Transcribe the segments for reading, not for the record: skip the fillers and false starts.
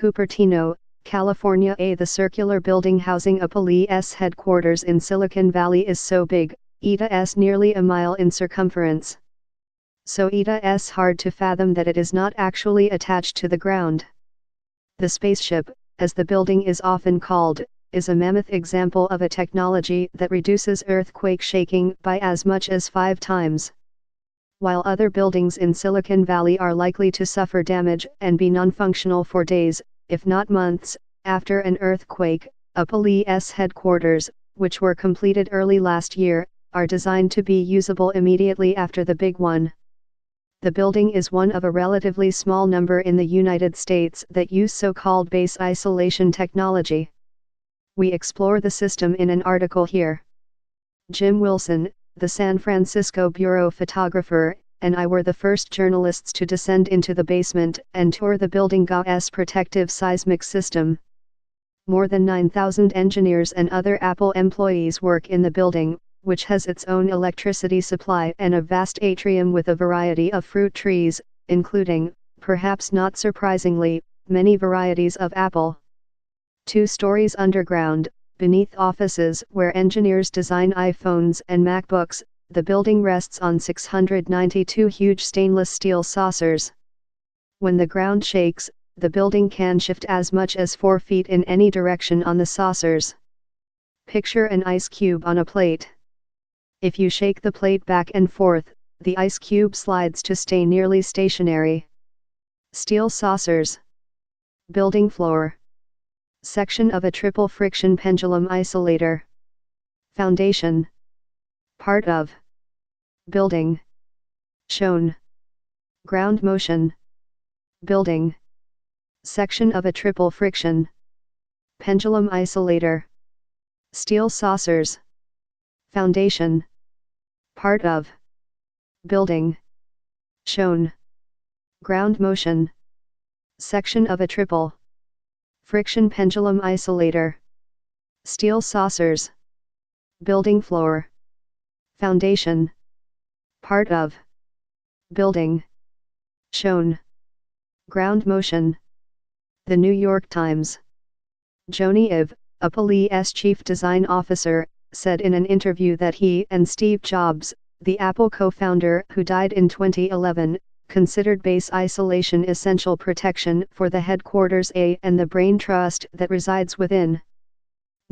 Cupertino, California. The circular building housing a police headquarters in Silicon Valley is so big, it's nearly a mile in circumference. So it's hard to fathom that it is not actually attached to the ground. The spaceship, as the building is often called, is a mammoth example of a technology that reduces earthquake shaking by as much as 5 times. While other buildings in Silicon Valley are likely to suffer damage and be non-functional for days, if not months, after an earthquake, a police headquarters, which were completed early last year, are designed to be usable immediately after the big one. The building is one of a relatively small number in the United States that use so-called base isolation technology. We explore the system in an article here. Jim Wilson, the San Francisco bureau photographer, and I were the first journalists to descend into the basement and tour the building's protective seismic system. More than 9,000 engineers and other Apple employees work in the building, which has its own electricity supply and a vast atrium with a variety of fruit trees, including, perhaps not surprisingly, many varieties of apple. 2 stories underground, beneath offices where engineers design iPhones and MacBooks, the building rests on 692 huge stainless steel saucers. When the ground shakes, the building can shift as much as 4 feet in any direction on the saucers. Picture an ice cube on a plate. If you shake the plate back and forth, the ice cube slides to stay nearly stationary. Steel saucers. Building floor. Section of a triple friction pendulum isolator. Foundation. Part of. Building. Shown. Ground motion. Building. Section of a triple friction pendulum isolator. Steel saucers. Foundation. Part of. Building. Shown. Ground motion. Section of a triple friction pendulum isolator. Steel saucers. Building floor. Foundation. Part of. Building. Shown. Ground motion. The New York Times. Jony Ive, a police chief design officer, said in an interview that he and Steve Jobs, the Apple co-founder who died in 2011, considered base isolation essential protection for the headquarters and the brain trust that resides within.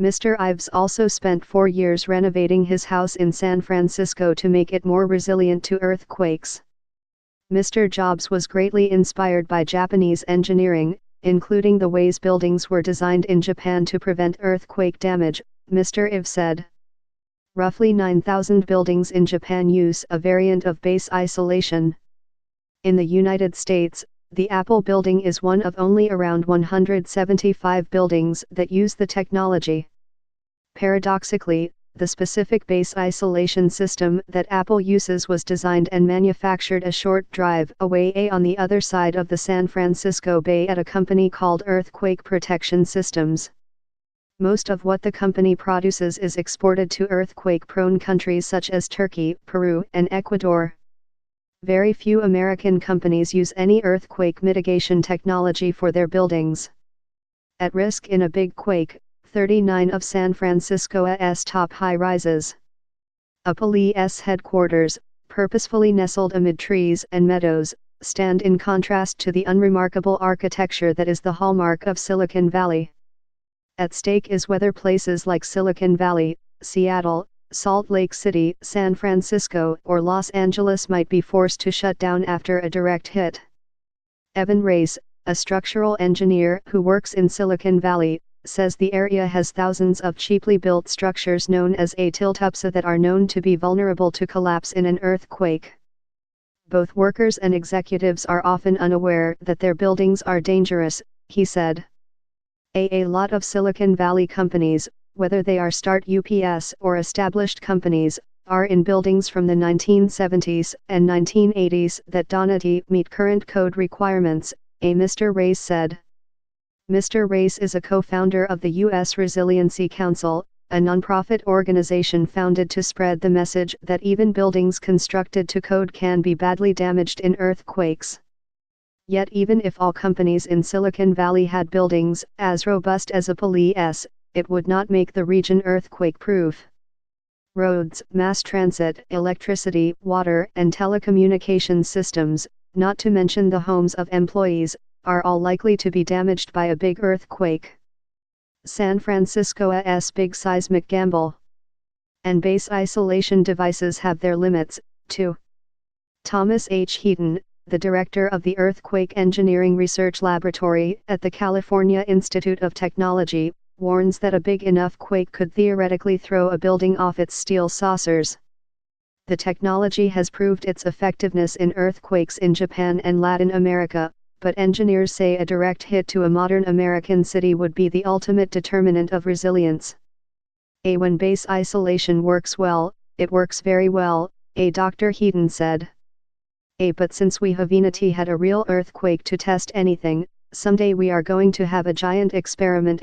Mr. Ives also spent 4 years renovating his house in San Francisco to make it more resilient to earthquakes. Mr. Jobs was greatly inspired by Japanese engineering, including the ways buildings were designed in Japan to prevent earthquake damage, Mr. Ive said. Roughly 9,000 buildings in Japan use a variant of base isolation. In the United States, the Apple building is one of only around 175 buildings that use the technology. Paradoxically, the specific base isolation system that Apple uses was designed and manufactured a short drive away on the other side of the San Francisco Bay at a company called Earthquake Protection Systems. Most of what the company produces is exported to earthquake-prone countries such as Turkey, Peru, and Ecuador. Very few American companies use any earthquake mitigation technology for their buildings. At risk in a big quake, 39 of San Francisco's top high-rises. A police headquarters, purposefully nestled amid trees and meadows, stand in contrast to the unremarkable architecture that is the hallmark of Silicon Valley. At stake is whether places like Silicon Valley, Seattle, Salt Lake City, San Francisco, or Los Angeles might be forced to shut down after a direct hit. Evan Race, a structural engineer who works in Silicon Valley, says the area has thousands of cheaply built structures known as a tilt-ups that are known to be vulnerable to collapse in an earthquake. Both workers and executives are often unaware that their buildings are dangerous, he said. A lot of Silicon Valley companies, whether they are start-ups or established companies, are in buildings from the 1970s and 1980s that don't meet current code requirements, Mr. Race said. Mr. Race is a co-founder of the U.S. Resiliency Council, a nonprofit organization founded to spread the message that even buildings constructed to code can be badly damaged in earthquakes. Yet even if all companies in Silicon Valley had buildings as robust as a police, it would not make the region earthquake-proof. Roads, mass transit, electricity, water, and telecommunications systems, not to mention the homes of employees, are all likely to be damaged by a big earthquake. San Francisco's big seismic gamble and base isolation devices have their limits, too. Thomas H. Heaton, the director of the Earthquake Engineering Research Laboratory at the California Institute of Technology, warns that a big enough quake could theoretically throw a building off its steel saucers. The technology has proved its effectiveness in earthquakes in Japan and Latin America, but engineers say a direct hit to a modern American city would be the ultimate determinant of resilience. When base isolation works well, it works very well, Dr. Heaton said. But since we haven't had a real earthquake to test anything, someday we are going to have a giant experiment.